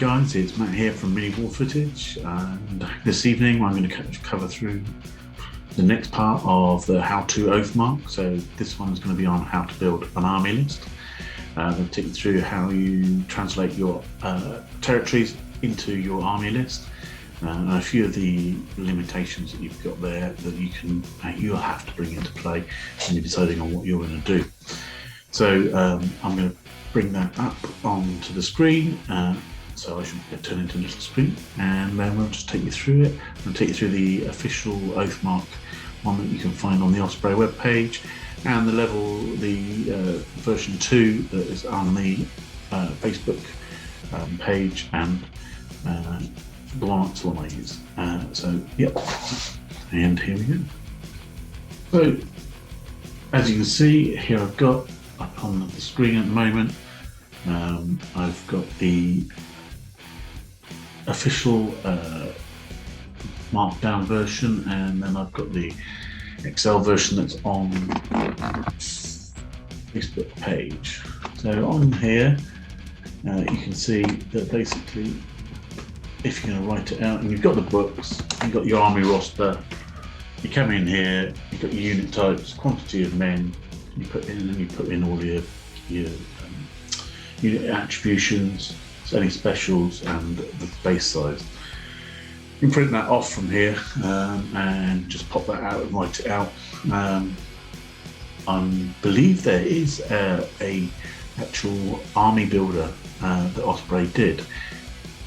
guys, it's Matt here from Mini War Footage, and this evening I'm going to cover through the next part of the how-to Oathmark. So this one is going to be on how to build an army list. I'm going to take you through how you translate your territories into your army list, and a few of the limitations that you've got there that you'll have to bring into play when you're deciding on what you're going to do. So I'm going to bring that up onto the screen. So I should turn into a little screen, and then we'll just take you through it. I'll take you through the official Oathmark one that you can find on the Osprey webpage, and the version 2 that is on the Facebook page, and the one I use. So yep, and here we go. So as you can see here, I've got up on the screen at the moment, I've got the official markdown version, and then I've got the Excel version that's on Facebook page. So on here you can see that basically, if you're going to write it out, and you've got the books, you've got your army roster, you come in here, you've got your unit types, quantity of men, you put in all your unit attributions, any specials, and the base size. You can print that off from here and just pop that out and write it out. I believe there is a actual army builder that Osprey did.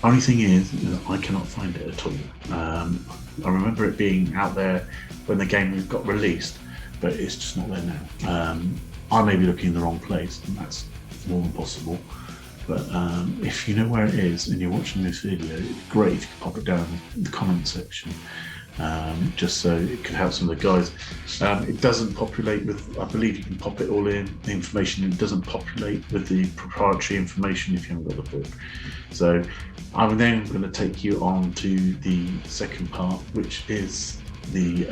Only thing is, I cannot find it at all. I remember it being out there when the game got released, but it's just not there now. I may be looking in the wrong place, and that's more than possible. But if you know where it is and you're watching this video, it'd be great if you could pop it down in the comment section, just so it could help some of the guys. It doesn't populate with, I believe you can pop it all in, the information. It doesn't populate with the proprietary information if you haven't got the book. So I'm then going to take you on to the second part, which is the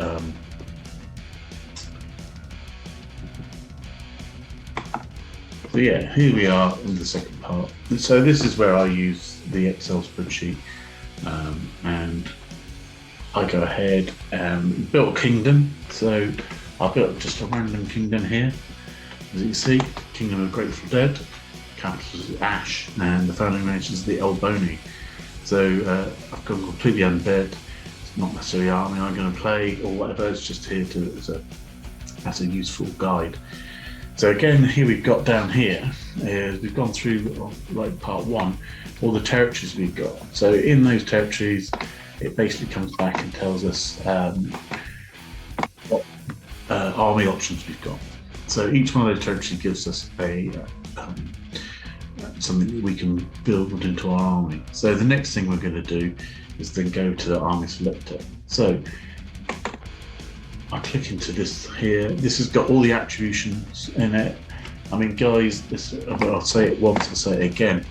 so yeah, here we are in the second part. So this is where I use the Excel spreadsheet, and I go ahead and build a kingdom. So I built just a random kingdom here. As you can see, Kingdom of Grateful Dead, capitals is Ash, and the founding nation is the Elboni. So I've gone completely undead. It's not necessarily army I'm going to play or whatever. It's just here as a useful guide. So again, here we've got down here, we've gone through, like part 1, all the territories we've got. So in those territories, it basically comes back and tells us what army options we've got. So each one of those territories gives us something that we can build into our army. So the next thing we're going to do is then go to the Army Selector. So I click into this here. This has got all the attributions in it. I mean, guys, I'll say it once, I'll say it again.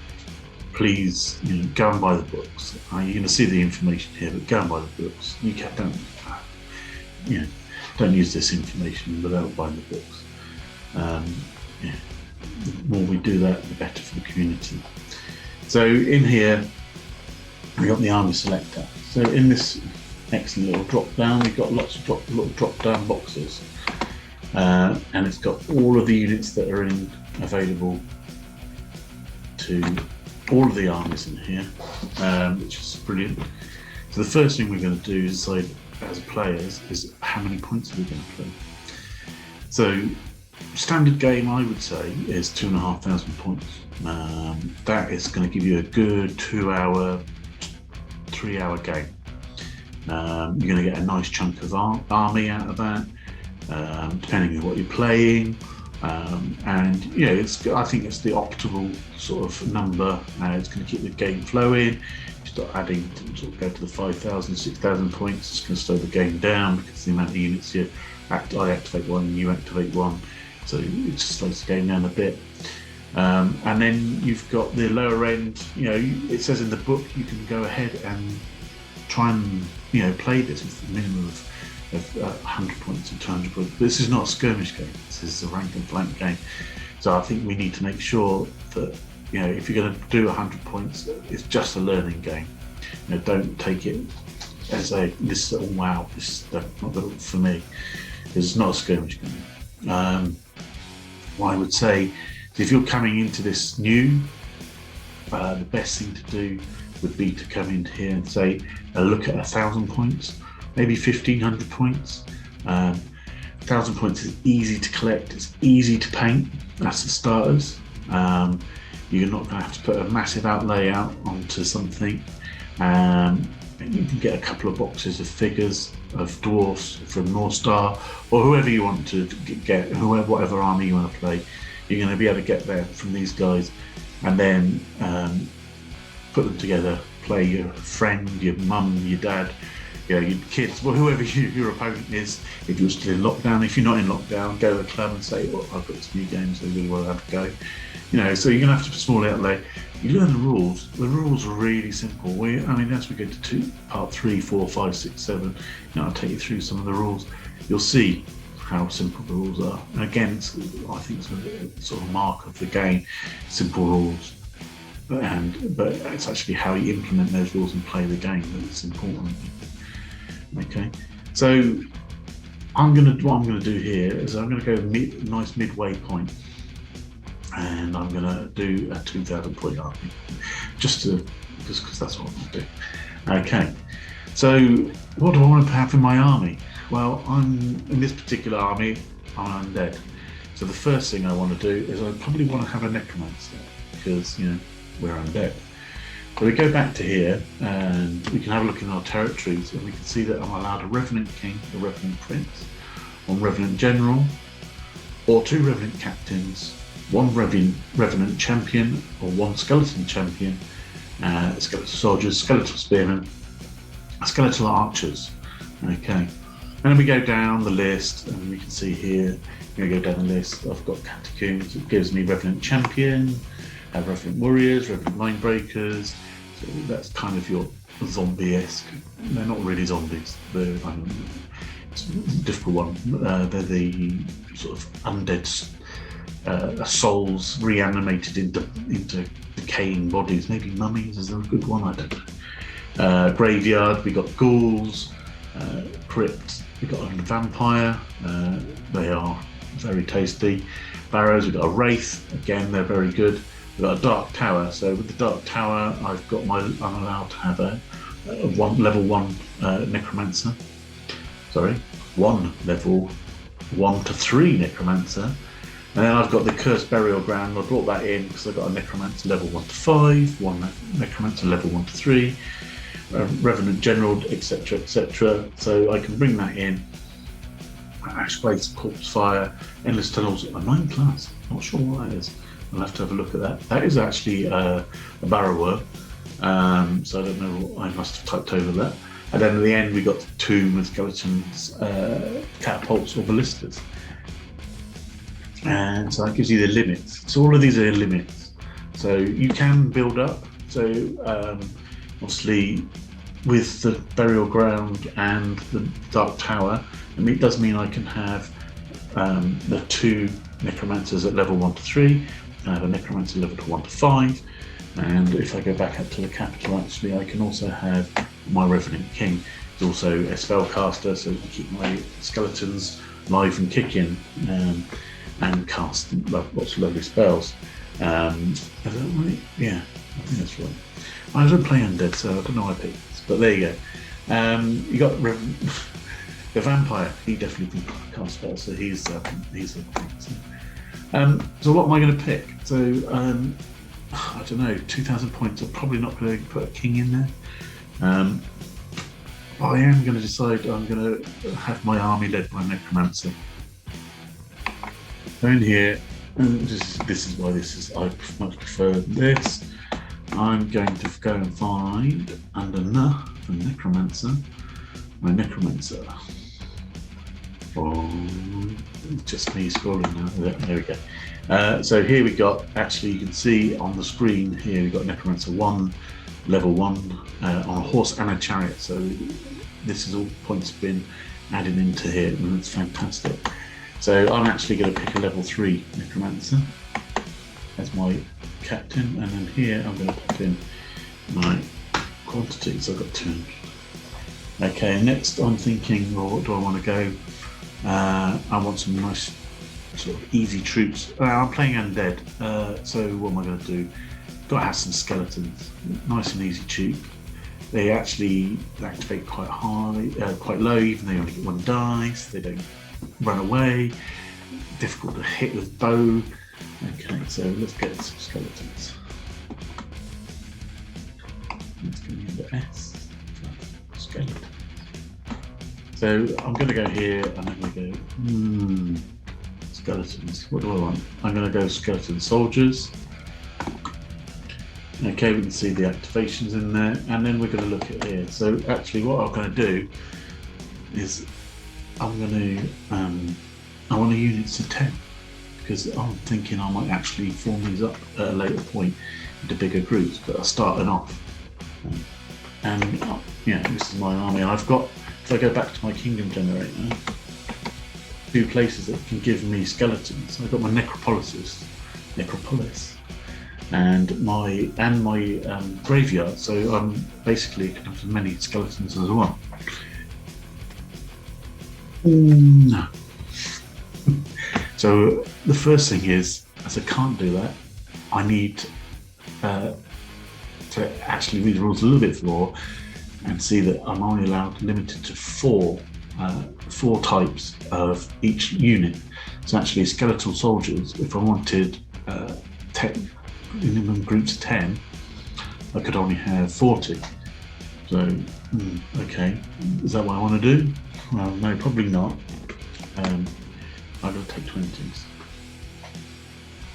Please, go and buy the books. You're going to see the information here, but go and buy the books. You don't use this information without buying the books. The more we do that, the better for the community. So in here, we got the Army Selector. So in this excellent little drop down, we've got lots of little drop down boxes, and it's got all of the units that are available to all of the armies in here, which is brilliant. So the first thing we're going to do is decide as players is how many points are we going to play. So standard game, I would say, is 2,500 points. That is going to give you a good 2-hour, 3-hour game. You're going to get a nice chunk of army out of that, depending on what you're playing, and I think it's the optimal sort of number. It's going to keep the game flowing. You start adding, go to the 5,000, 6,000 points. It's going to slow the game down because the amount of units I activate one, you activate one, so it just slows the game down a bit. And then you've got the lower end. It says in the book you can go ahead and try and play this with a minimum of 100 points and 200 points. But this is not a skirmish game. This is a rank and flank game. So I think we need to make sure that if you're going to do 100 points, it's just a learning game. Don't take it as this. Oh wow, this is not good for me. It's not a skirmish game. What I would say is, if you're coming into this new, the best thing to do would be to come in here and say, look at 1,000 points, maybe 1,500 points. 1,000 points is easy to collect, it's easy to paint, that's the starters. You're not going to have to put a massive outlay out onto something. You can get a couple of boxes of figures of dwarfs from North Star, or whoever you want to get, whatever army you want to play. You're going to be able to get there from these guys, and then put them together, play your friend, your mum, your dad, your kids, well, whoever your opponent is. If you're still in lockdown, if you're not in lockdown, go to the club and say, well, I've got this new game, so I really want to have a go. So you're going to have to put a small outlay. You learn the rules. The rules are really simple. As we go to part 3, 4, 5, 6, 7, I'll take you through some of the rules. You'll see how simple the rules are. And again, I think it's a sort of mark of the game, simple rules. But it's actually how you implement those rules and play the game that's important. Okay, so what I'm going to do here is I'm going to go nice midway point, and I'm going to do a 2,000 point army, just because that's what I'm going to do. Okay, so what do I want to have in my army? Well, in this particular army, I'm undead. So the first thing I want to do is I probably want to have a necromancer, because we're undead. So we go back to here, and we can have a look in our territories, and we can see that I'm allowed a Revenant King, a Revenant Prince, one Revenant General, or 2 Revenant Captains, 1 Revenant Champion, or 1 Skeleton Champion, Skeletal Soldiers, Skeletal Spearmen, Skeletal Archers. Okay, and then we go down the list, and we can see here, go down the list, I've got Catacombs, it gives me Revenant Champion, Revenant Warriors, Revenant Mindbreakers, so that's kind of your zombie-esque. They're not really zombies, it's a difficult one. They're the sort of undead souls reanimated into decaying bodies. Maybe mummies is a good one, I don't know. Graveyard, we got ghouls, crypt, we got a vampire, they are very tasty. Barrows, we've got a wraith, again they're very good. We've got a Dark Tower, so with the Dark Tower I'm allowed to have a level 1 necromancer. Sorry, 1 level 1 to 3 necromancer. And then I've got the Cursed Burial Ground. I brought that in because I've got a necromancer level 1 to 5, 1 necromancer level 1 to 3, Revenant General, etc, etc. So I can bring that in. Ashblades, Corpse Fire, Endless Tunnels, a 9 class. Not sure what that is. I'll have to have a look at that. That is actually a Barrower, so I don't know, I must have typed over that. And then at the end we got the Tomb with Skeletons, Catapults or Ballistas. And so that gives you the limits. So all of these are limits. So you can build up. So obviously with the Burial Ground and the Dark Tower, it does mean I can have the 2 necromancers at level 1 to 3. I have a necromancer level 1 to 5, and if I go back up to the capital, actually I can also have my Revenant King. He's also a spellcaster, so I can keep my skeletons live and kicking, and cast lots of lovely spells. Is that right? Yeah, I think that's right. I don't play undead, so I don't know why I picked this, but there you go. You got the vampire. He definitely can cast spells, so he's a so what am I going to pick? So I don't know, 2,000 points. I'm probably not going to put a king in there. But I am going to decide I'm going to have my army led by Necromancer. So in here, and this is why I much prefer this. I'm going to go and find under for Necromancer. My Necromancer. Oh, just me scrolling now. There we go. So here we got, actually you can see on the screen here, we've got Necromancer 1, level 1, on a horse and a chariot. So this is all points been added into here, and it's fantastic. So I'm actually going to pick a level 3 Necromancer as my captain, and then here I'm going to put in my quantities. I've got 200. Okay, next I'm thinking, well, what do I want to go? I want some nice sort of easy troops. I'm playing undead, so what am I going to do? Got to have some skeletons, nice and easy cheap. They actually activate quite high, quite low, even though you only get 1 dice. They don't run away. Difficult to hit with bow. Okay, so let's get some skeletons. It's going to be under S. Skeleton. So I'm going to go here and I'm going to go, skeletons. What do I want? I'm going to go skeleton soldiers. Okay, we can see the activations in there, and then we're going to look at here. So actually what I'm going to do is I'm going to, I want the units to 10, because I'm thinking I might actually form these up at a later point into bigger groups, but I'm starting off. And yeah, this is my army. I've got, if I go back to my kingdom generator, 2 places that can give me skeletons. I've got my necropolis, and my graveyard. So I'm basically can have as many skeletons as well. No. So the first thing is, as I can't do that, I need to actually read the rules a little bit more and see that I'm only limited to 4 types of each unit. So actually skeletal soldiers, if I wanted 10 minimum groups of 10, I could only have 40. So okay, is that what I want to do? Well, no, probably not. I've got to take 20s.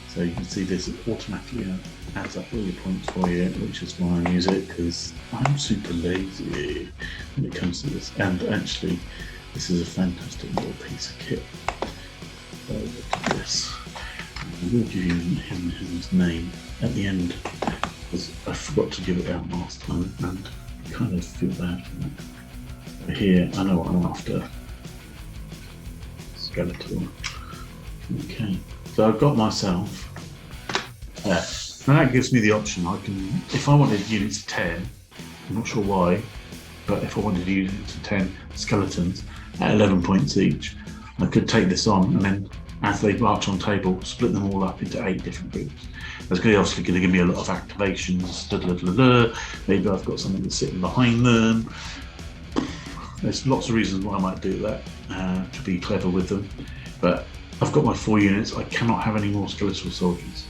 So you can see this automatically adds up all your points for you, which is why I use it, because I'm super lazy when it comes to this. And actually, this is a fantastic little piece of kit. So look at this. I will give you him his name at the end, because I forgot to give it out last time, and I kind of feel bad for that. But here, I know what I'm after. Skeletal. Okay, so I've got myself there. Now that gives me the option. I can, if I wanted units of 10, I'm not sure why, but if I wanted units of 10 skeletons at 11 points each, I could take this on, and then as they march on table, split them all up into 8 different groups. That's obviously going to give me a lot of activations. Maybe I've got something that's sitting behind them. There's lots of reasons why I might do that, to be clever with them. But I've got my 4 units. I cannot have any more skeletal soldiers.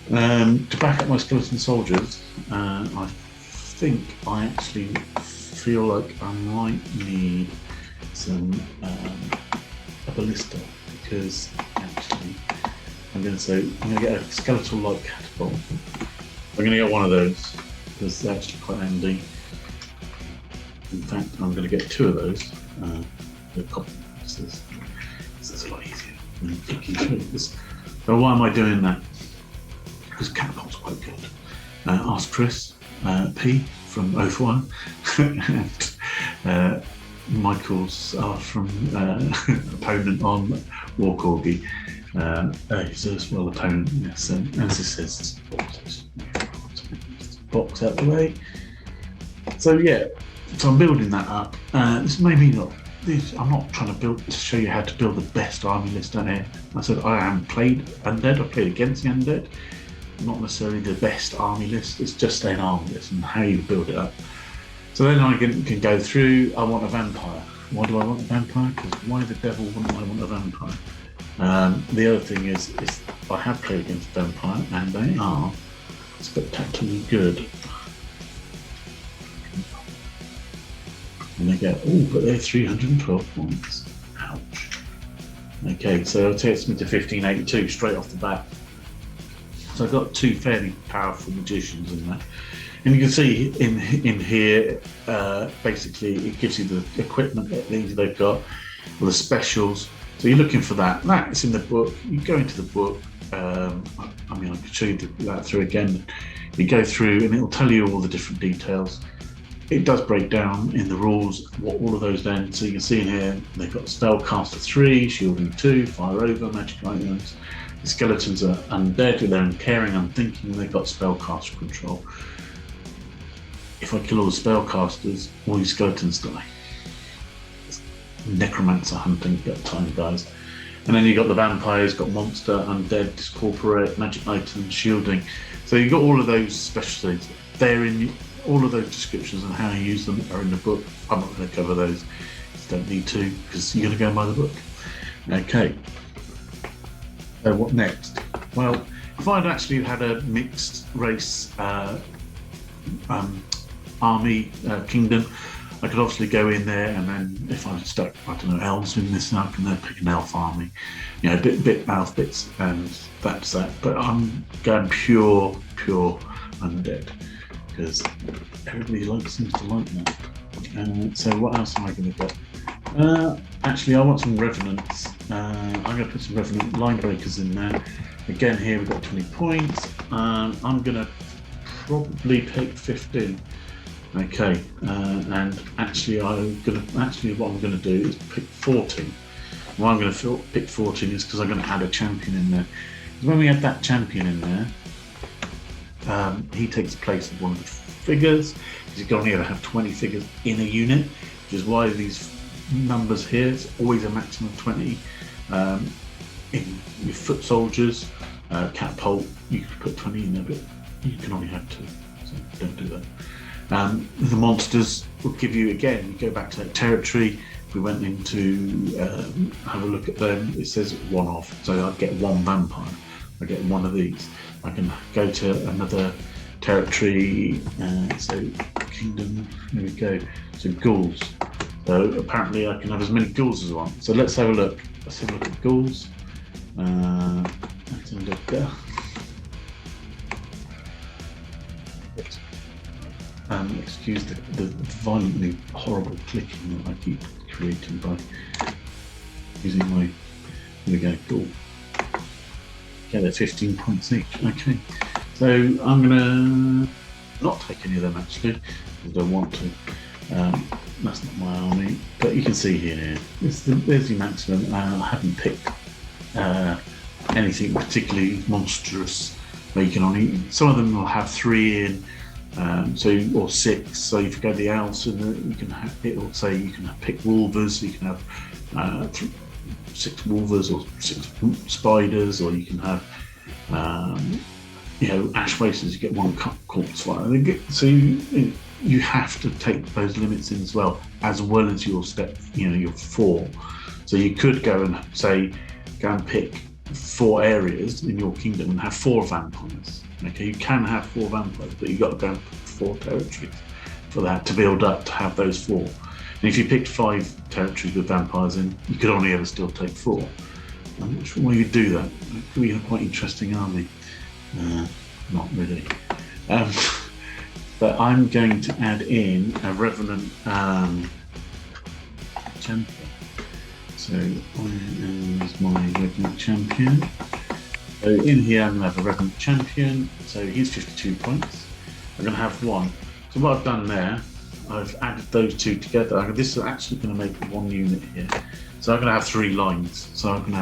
To back up my skeleton soldiers, I think I actually feel like I might need some a ballista, because actually I'm going to get a skeletal light catapult. I'm going to get one of those because they're actually quite handy. In fact, I'm going to get 2 of those. This is a lot easier than flicking through this. So why am I doing that? Because catapult's quite good. Osprey, P from Oath 1, and Michael's from opponent on War Corgi. He's as well opponent, yes, and as it says, box out the way. So yeah, so I'm building that up. This may be not. I'm not trying to show you how to build the best army list down here. I said I haven't played undead. I've played against the undead. Not necessarily the best army list. It's just an army list and how you build it up. So then I can go through. I want a vampire. Why do I want a vampire? Because why the devil wouldn't I want a vampire? The other thing is I have played against vampire, and they are spectacularly good. And they get, but they're 312 points. Ouch. Okay, so it takes me to 1582 straight off the bat. So I've got 2 fairly powerful magicians in there. And you can see in here, basically it gives you the equipment that they've got, or the specials. So you're looking for that. That's in the book. You go into the book. I could show you that through again. You go through and it'll tell you all the different details. It does break down in the rules what all of those then. So you can see in here, they've got Spellcaster 3, Shielding 2, Fire Over, Magic Items, The skeletons are undead, they're uncaring, unthinking, they've got spellcaster control. If I kill all the spellcasters, all these skeletons die. Necromancer hunting time, guys. And then you've got the vampires, got monster, undead, discorporate, magic items, shielding. So you've got all of those special things. They're in all of those descriptions and how you use them are in the book. I'm not going to cover those. You don't need to, because you're going to go and buy the book. Okay. So what next? Well, if I'd actually had a mixed race army kingdom, I could obviously go in there, and then if I stuck, I don't know, elves in this, I can then pick an elf army, you know, bit elf bits, and that's that. But I'm going pure undead, because everybody seems to like that. So what else am I going to get? Actually, I want some revenants. I'm going to put some revenant line breakers in there. Again, here we've got 20 points. I'm going to probably pick 15. Okay, and actually, what I'm going to do is pick 14. Why I'm going to pick 14 is because I'm going to add a champion in there. Because when we add that champion in there, he takes the place of one of the figures. Because you can only ever have 20 figures in a unit, which is why these numbers here, it's always a maximum of 20. In your foot soldiers, catapult, you could put 20 in there, but you can only have 2, so don't do that. The monsters will give you, again, you go back to that territory. If we went into have a look at them, it says one off, so I'd get one vampire, I get one of these. I can go to another territory, so kingdom, here we go, so ghouls. So apparently I can have as many ghouls as I want. So let's have a look. Let's have a look at ghouls. Let's have a look there. Excuse the violently horrible clicking that I keep creating by using my, here we go, cool. Okay, they're 15 points each. Okay, so I'm gonna not take any of them actually, because I don't want to. That's not my army, but you can see here, there's the maximum. I haven't picked anything particularly monstrous where you can only, some of them will have 3 in, or 6. So if you go to the elves, and you can have, it will say you can pick wolvers, so you can have 6 wolvers or 6 spiders, or you can have ash wasters, you get 1 corpse fire. So you have to take those limits in as well as your step, your 4. So you could go and say, go and pick 4 areas in your kingdom and have 4 vampires. Okay, you can have 4 vampires, but you've got to go and pick 4 territories for that to build up to have those 4. And if you picked 5 territories with vampires in, you could only ever still take 4. I'm not sure why you'd do that. It could be a quite interesting army. Not really. But I'm going to add in a Revenant champion. So I use my Revenant champion. So in here I'm going to have a Revenant champion. So he's 52 points. I'm going to have 1. So what I've done there, I've added those 2 together. This is actually going to make 1 unit here. So I'm going to have 3 lines. So I'm going to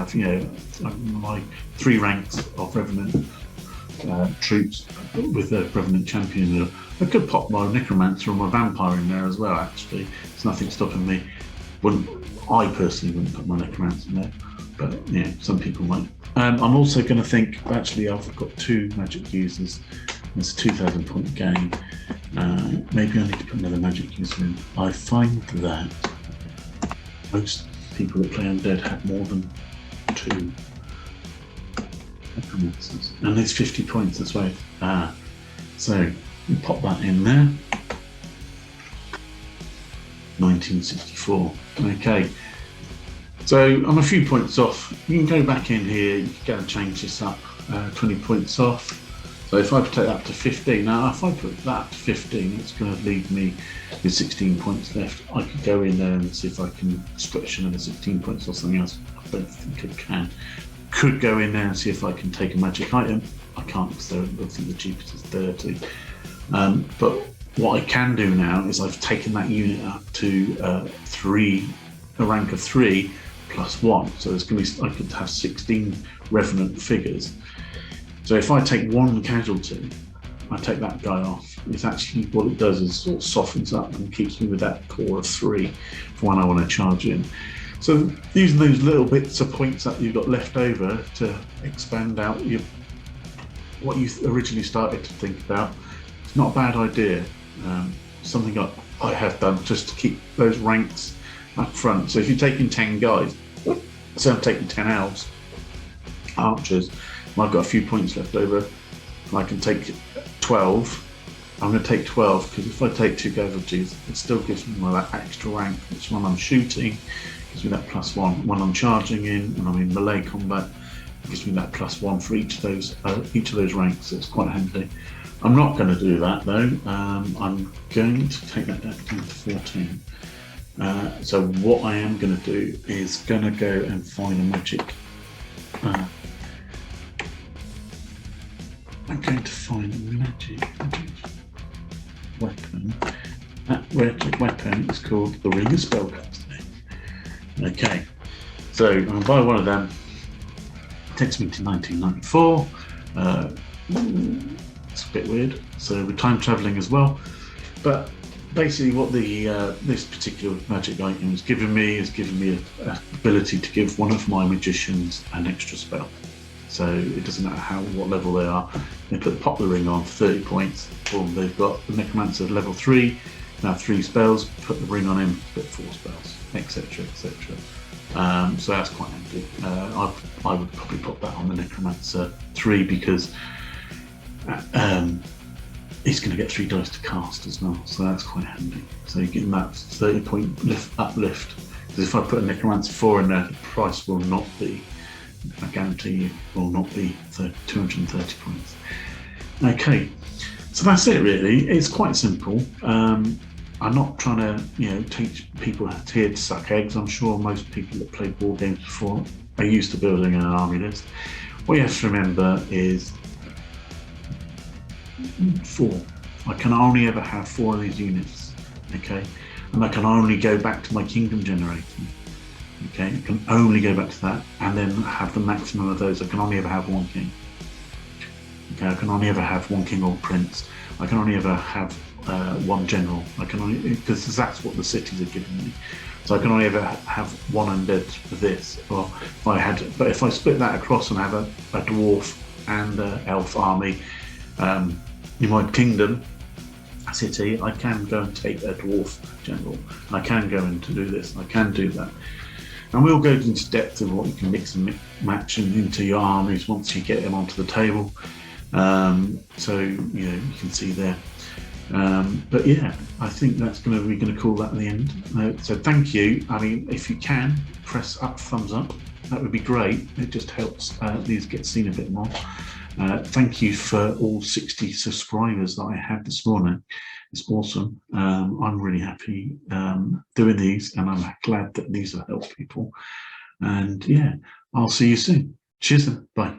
have, my 3 ranks of Revenant troops with a Revenant champion. I could pop my Necromancer or my Vampire in there as well, actually. There's nothing stopping me. I personally wouldn't put my Necromancer in there, but some people might. I'm also going to think, actually, I've got 2 magic users. It's a 2,000 point game. Maybe I need to put another magic user in. I find that most people that play undead have more than 2 Necromancers. And it's 50 points as well. So we pop that in there. 1964. Okay. So I'm a few points off. You can go back in here, you can go and change this up. 20 points off. So if I take that to 15, now if I put that to 15, it's going to leave me with 16 points left. I could go in there and see if I can stretch another 16 points or something else. I don't think I can. Could go in there and see if I can take a magic item. I can't because I think the cheapest is 30. But what I can do now is I've taken that unit up to a rank of 3 +1. So there's going to be, I could have 16 revenant figures. So if I take one casualty, I take that guy off. It's actually, what it does is sort of softens up and keeps me with that core of 3 for when I want to charge in. So using those little bits of points that you've got left over to expand out what you originally started to think about, it's not a bad idea. Something I have done just to keep those ranks up front. So if you're taking 10 guys, so I'm taking 10 elves, archers, and I've got a few points left over, I can take 12. I'm going to take 12 because if I take 2 casualties, it still gives me that extra rank, which when I'm shooting gives me that +1. When I'm charging in, when I'm in melee combat, it gives me that +1 for each of those ranks. So it's quite handy. I'm not going to do that though. I'm going to take that down to 14. So what I am going to do is going to go and find a magic. I'm going to find a magic weapon. That magic weapon is called the Ring of Spellcasting. Okay, so I'm going to buy one of them. It takes me to 1994. It's a bit weird. So we're time traveling as well. But basically, what this particular magic item is giving me an ability to give one of my magicians an extra spell. So it doesn't matter what level they are. They pop the ring on for 30 points. Boom, they've got the Necromancer level 3. Now 3 spells. Put the ring on him. Get 4 spells, etc., etc. So that's quite handy. I would probably put that on the Necromancer 3 because he's going to get 3 dice to cast as well. So that's quite handy. So you're getting that 30-point uplift. Because if I put a Necromancer 4 in there, the price will not be. I guarantee you will not be 230 points. Okay, so that's it really. It's quite simple. I'm not trying to teach people here to suck eggs. I'm sure most people that played board games before are used to building an army list. What you have to remember is 4. I can only ever have 4 of these units, okay? And I can only go back to my kingdom generator. Okay, I can only go back to that and then have the maximum of those. I can only ever have 1 king. Okay, I can only ever have 1 king or prince. I can only ever have 1 general. I can only, because that's what the cities are giving me. So I can only ever have 1 undead for this. Or if I split that across and have a dwarf and an elf army in my kingdom city, I can go and take a dwarf general. I can go in to do this. I can do that. And we'll go into depth of what you can mix and match into your armies once you get them onto the table. So you can see there. But yeah, I think that's we're going to call that the end. So thank you. I mean, if you can press thumbs up, that would be great. It just helps these get seen a bit more. Thank you for all 60 subscribers that I had this morning. It's awesome. I'm really happy doing these, and I'm glad that these have helped people. And yeah, I'll see you soon. Cheers then. Bye.